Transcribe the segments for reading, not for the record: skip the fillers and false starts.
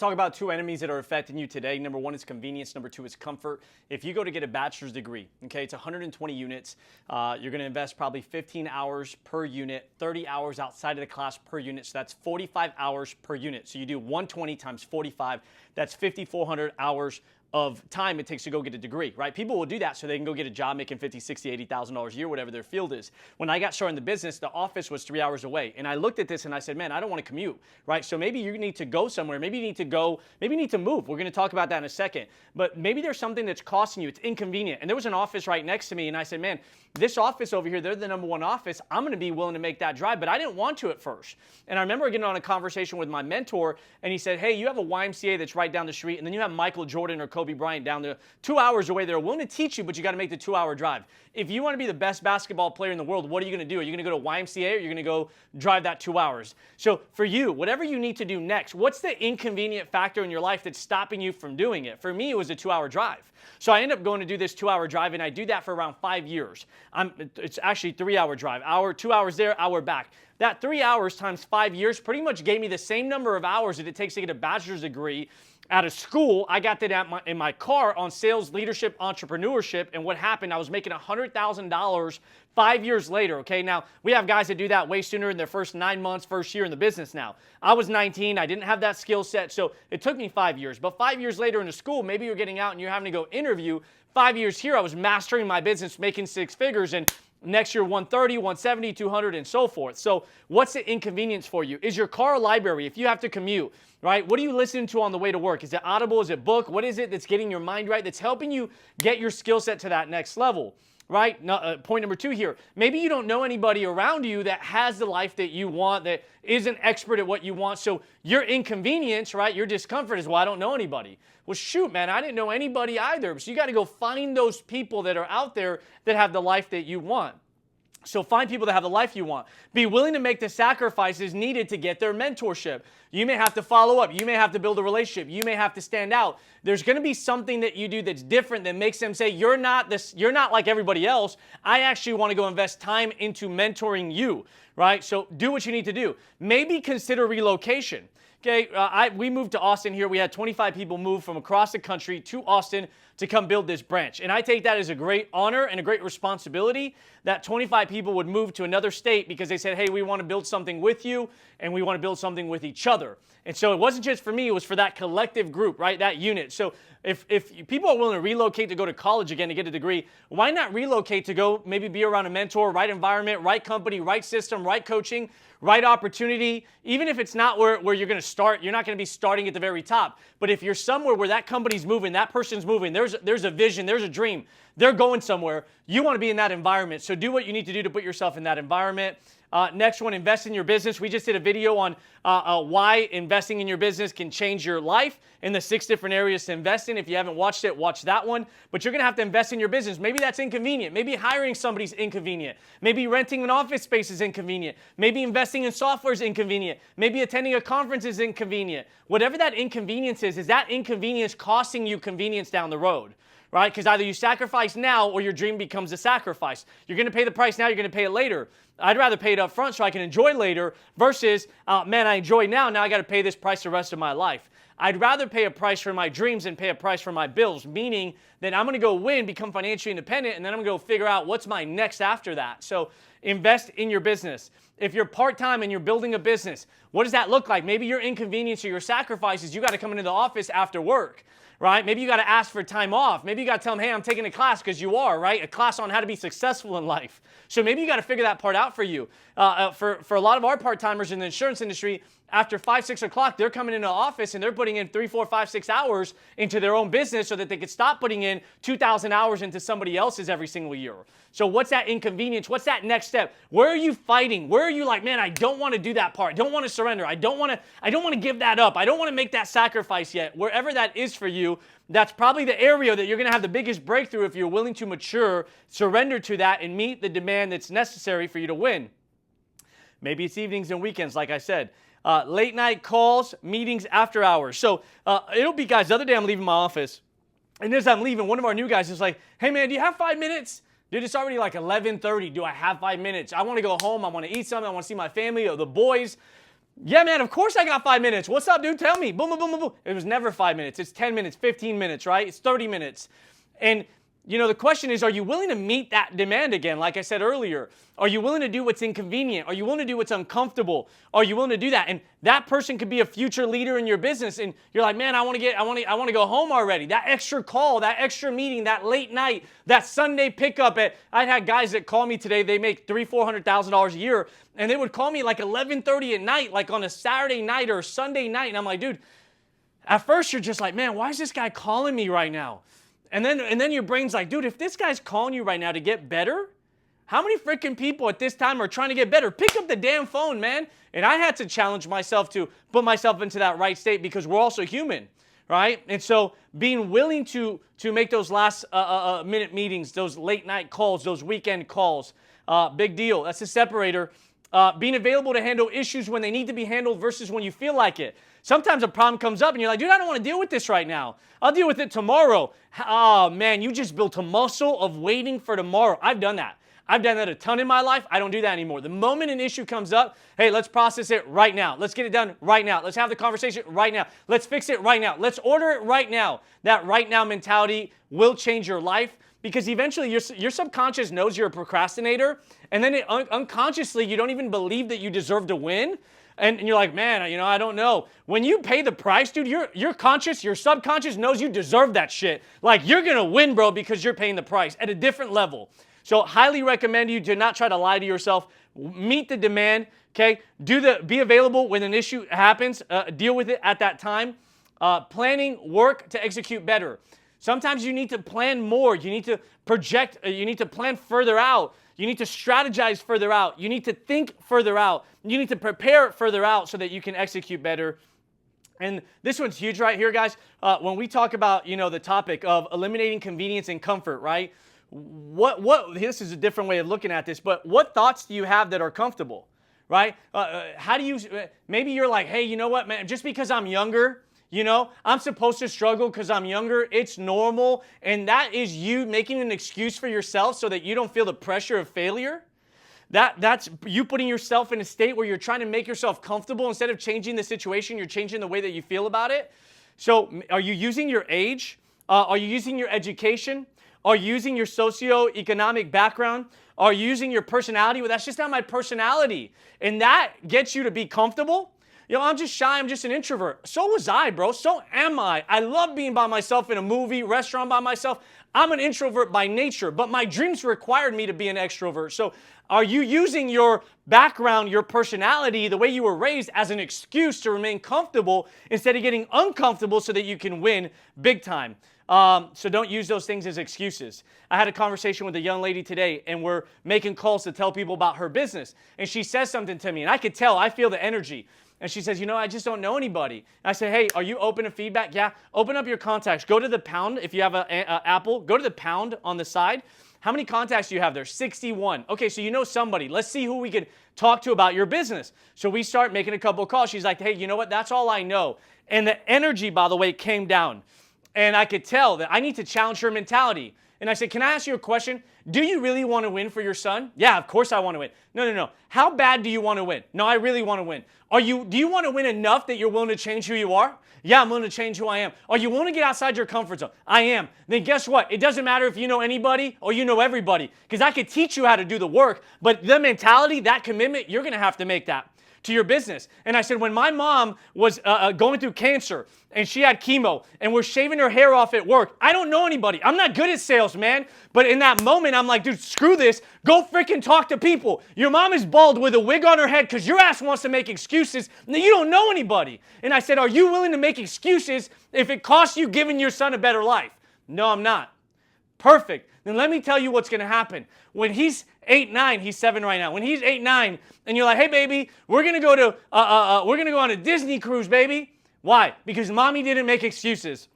to talk about two enemies that are affecting you today. Number one is convenience. Number two is comfort. If you go to get a bachelor's degree, okay, it's 120 units. You're going to invest probably 15 hours per unit, 30 hours outside of the class per unit. So that's 45 hours per unit. So you do 120 times 45. That's 5,400 hours of time it takes to go get a degree, right? People will do that so they can go get a job making $50,000, $60,000, $80,000 a year, whatever their field is. When I got started in the business, the office was 3 hours away. And I looked at this and I said, man, I don't want to commute, right? So maybe you need to go somewhere. Maybe you need to go, maybe you need to move. We're going to talk about that in a second. But maybe there's something that's costing you. It's inconvenient. And there was an office right next to me and I said, man, this office over here, they're the number one office. I'm going to be willing to make that drive, but I didn't want to at first. And I remember getting on a conversation with my mentor and he said, hey, you have a YMCA that's right down the street and then you have Michael Jordan or Kobe Bryant down the 2 hours away. They're willing to teach you, but you got to make the 2 hour drive. If you want to be the best basketball player in the world, what are you going to do? Are you going to go to YMCA or you're going to go drive that 2 hours? So for you, whatever you need to do next, what's the inconvenient factor in your life that's stopping you from doing it? For me, it was a 2 hour drive. So I end up going to do this 2 hour drive and I do that for around 5 years. It's actually 3 hour drive, 2 hours there, hour back. That 3 hours times 5 years pretty much gave me the same number of hours that it takes to get a bachelor's degree out of school. I got that in my car on sales, leadership, entrepreneurship. And what happened, I was making $100,000 5 years later, okay? Now, we have guys that do that way sooner in their first 9 months, first year in the business now. I was 19. I didn't have that skill set, so it took me 5 years. But 5 years later in the school, maybe you're getting out and you're having to go interview. 5 years here, I was mastering my business, making six figures, and next year, 130, 170, 200, and so forth. So what's the inconvenience for you? Is your car a library? If you have to commute, right? What are you listening to on the way to work? Is it Audible? Is it book? What is it that's getting your mind right, that's helping you get your skill set to that next level? Right? Point number two here. Maybe you don't know anybody around you that has the life that you want, that is an expert at what you want. So your inconvenience, right? Your discomfort is, well, I don't know anybody. Well, shoot, man, I didn't know anybody either. So you got to go find those people that are out there that have the life that you want. So find people that have the life you want. Be willing to make the sacrifices needed to get their mentorship. You may have to follow up. You may have to build a relationship. You may have to stand out. There's going to be something that you do that's different that makes them say, you're not like everybody else. I actually want to go invest time into mentoring you, right? So do what you need to do. Maybe consider relocation. Okay, we moved to Austin here. We had 25 people move from across the country to Austin to come build this branch. And I take that as a great honor and a great responsibility that 25 people would move to another state because they said, hey, we want to build something with you and we want to build something with each other. And so it wasn't just for me, it was for that collective group, right, that unit. So if people are willing to relocate to go to college again to get a degree, why not relocate to go maybe be around a mentor, right environment, right company, right system, right coaching, right opportunity? Even if it's not where you're going to start, you're not going to be starting at the very top. But if you're somewhere where that company's moving, that person's moving, there's a vision, there's a dream, they're going somewhere, you want to be in that environment. So do what you need to do to put yourself in that environment. Next one, invest in your business. We just did a video on why investing in your business can change your life and the 6 different areas to invest in. If you haven't watched it, watch that one. But you're going to have to invest in your business. Maybe that's inconvenient. Maybe hiring somebody's inconvenient. Maybe renting an office space is inconvenient. Maybe investing in software is inconvenient. Maybe attending a conference is inconvenient. Whatever that inconvenience is that inconvenience costing you convenience down the road? Right? Because either you sacrifice now or your dream becomes a sacrifice. You're going to pay the price now, you're going to pay it later. I'd rather pay it up front so I can enjoy later versus, man, I enjoy now I got to pay this price the rest of my life. I'd rather pay a price for my dreams than pay a price for my bills, meaning that I'm going to go win, become financially independent, and then I'm going to go figure out what's my next after that. So invest in your business. If you're part-time and you're building a business, what does that look like? Maybe your inconvenience or your sacrifice is you got to come into the office after work. Right? Maybe you got to ask for time off. Maybe you got to tell them, hey, I'm taking a class because you are, right? A class on how to be successful in life. So maybe you got to figure that part out for you. For a lot of our part-timers in the insurance industry, after 5, 6 o'clock, they're coming into the office and they're putting in 3, 4, 5, 6 hours into their own business so that they could stop putting in 2,000 hours into somebody else's every single year. So what's that inconvenience? What's that next step? Where are you fighting? Where are you like, man, I don't want to do that part. I don't want to surrender. I don't want to give that up. I don't want to make that sacrifice yet. Wherever that is for you, that's probably the area that you're going to have the biggest breakthrough if you're willing to mature, surrender to that, and meet the demand that's necessary for you to win. Maybe it's evenings and weekends, like I said. Late night calls, meetings after hours. So it'll be, guys, the other day I'm leaving my office, and as I'm leaving, one of our new guys is like, hey, man, do you have 5 minutes? Dude, it's already like 11:30. Do I have 5 minutes? I want to go home. I want to eat something. I want to see my family or the boys. Yeah, man, of course I got 5 minutes. What's up, dude? Tell me. Boom, boom, boom, boom, boom. It was never 5 minutes. It's 10 minutes, 15 minutes, right? It's 30 minutes. And, the question is, are you willing to meet that demand again? Like I said earlier, are you willing to do what's inconvenient? Are you willing to do what's uncomfortable? Are you willing to do that? And that person could be a future leader in your business. And you're like, man, I want to go home already. That extra call, that extra meeting, that late night, that Sunday pickup I'd had guys that call me today. They make $300,000-$400,000 a year. And they would call me like 11:30 at night, like on a Saturday night or a Sunday night. And I'm like, dude, at first you're just like, man, why is this guy calling me right now? And then your brain's like, dude, if this guy's calling you right now to get better, how many freaking people at this time are trying to get better? Pick up the damn phone, man. And I had to challenge myself to put myself into that right state because we're also human, right? And so being willing to make those last minute meetings, those late night calls, those weekend calls, big deal. That's a separator. Being available to handle issues when they need to be handled versus when you feel like it. Sometimes a problem comes up and you're like, dude, I don't want to deal with this right now. I'll deal with it tomorrow. Oh, man, you just built a muscle of waiting for tomorrow. I've done that. I've done that a ton in my life. I don't do that anymore. The moment an issue comes up, hey, let's process it right now. Let's get it done right now. Let's have the conversation right now. Let's fix it right now. Let's order it right now. That right now mentality will change your life because eventually your subconscious knows you're a procrastinator, and then unconsciously you don't even believe that you deserve to win. And you're like, man, I don't know. When you pay the price, dude, your conscious, your subconscious knows you deserve that shit. Like, you're going to win, bro, because you're paying the price at a different level. So highly recommend you do not try to lie to yourself. Meet the demand, okay? Be available when an issue happens. Deal with it at that time. Planning work to execute better. Sometimes you need to plan more. You need to project. You need to plan further out. You need to strategize further out. You need to think further out. You need to prepare further out so that you can execute better. And this one's huge right here, guys. When we talk about, the topic of eliminating convenience and comfort, right? This is a different way of looking at this, but what thoughts do you have that are comfortable, right? How do you, maybe you're like, hey, you know what, man, just because I'm younger, I'm supposed to struggle because I'm younger. It's normal. And that is you making an excuse for yourself so that you don't feel the pressure of failure. That's you putting yourself in a state where you're trying to make yourself comfortable. Instead of changing the situation, you're changing the way that you feel about it. So are you using your age? Are you using your education? Are you using your socioeconomic background? Are you using your personality? Well, that's just not my personality. And that gets you to be comfortable. I'm just shy. I'm just an introvert. So was I, bro. So am I. I love being by myself in a movie, restaurant by myself. I'm an introvert by nature, but my dreams required me to be an extrovert. So are you using your background, your personality, the way you were raised as an excuse to remain comfortable instead of getting uncomfortable so that you can win big time? So don't use those things as excuses. I had a conversation with a young lady today, and we're making calls to tell people about her business. And she says something to me, and I could tell, I feel the energy. And she says, I just don't know anybody. And I say, hey, are you open to feedback? Yeah, open up your contacts. Go to the pound. If you have an Apple, go to the pound on the side. How many contacts do you have there? 61. Okay, so you know somebody. Let's see who we could talk to about your business. So we start making a couple of calls. She's like, hey, you know what? That's all I know. And the energy, by the way, came down. And I could tell that I need to challenge her mentality. And I said, can I ask you a question? Do you really want to win for your son? Yeah, of course I want to win. No. How bad do you want to win? No, I really want to win. Do you want to win enough that you're willing to change who you are? Yeah, I'm willing to change who I am. Are you willing to get outside your comfort zone? I am. Then guess what? It doesn't matter if you know anybody or you know everybody, because I could teach you how to do the work, but the mentality, that commitment, you're going to have to make that to your business. And I said, when my mom was going through cancer and she had chemo and we're shaving her hair off at work, I don't know anybody. I'm not good at sales, man. But in that moment, I'm like, dude, screw this. Go freaking talk to people. Your mom is bald with a wig on her head because your ass wants to make excuses and you don't know anybody. And I said, are you willing to make excuses if it costs you giving your son a better life? No, I'm not. Perfect. Then let me tell you what's going to happen. When he's 8, 9, he's 7 right now. When he's 8, 9, and you're like, hey, baby, we're going to go on a Disney cruise, baby. Why? Because mommy didn't make excuses.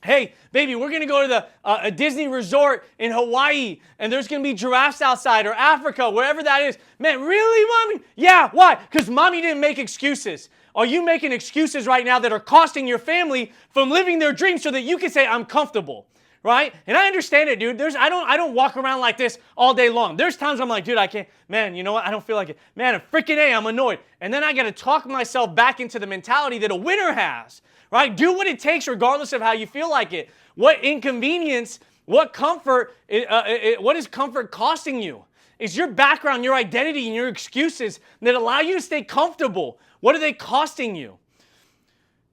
Hey, baby, we're going to go to a Disney resort in Hawaii, and there's going to be giraffes outside, or Africa, wherever that is. Man, really, mommy? Yeah, why? Because mommy didn't make excuses. Are you making excuses right now that are costing your family from living their dreams so that you can say, I'm comfortable? right? And I understand it, dude. I don't walk around like this all day long. There's times I'm like, dude, I can't, man, you know what? I don't feel like it. Man, freaking A, I'm annoyed. And then I got to talk myself back into the mentality that a winner has, right? Do what it takes regardless of how you feel like it. What inconvenience, what comfort, what is comfort costing you? It's your background, your identity, and your excuses that allow you to stay comfortable. What are they costing you?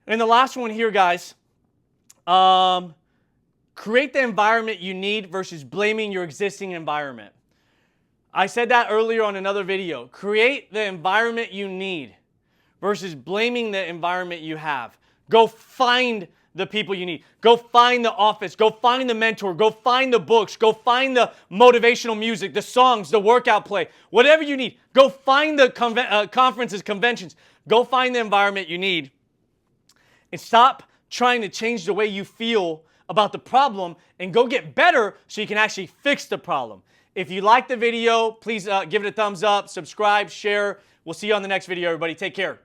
And the last one here, guys, create the environment you need versus blaming your existing environment. I said that earlier on another video. Create the environment you need versus blaming the environment you have. Go find the people you need. Go find the office. Go find the mentor. Go find the books. Go find the motivational music, the songs, the workout play, whatever you need. Go find the conferences, conventions. Go find the environment you need. And stop trying to change the way you feel about the problem and go get better so you can actually fix the problem. If you like the video, please give it a thumbs up, subscribe, share. We'll see you on the next video, everybody. Take care.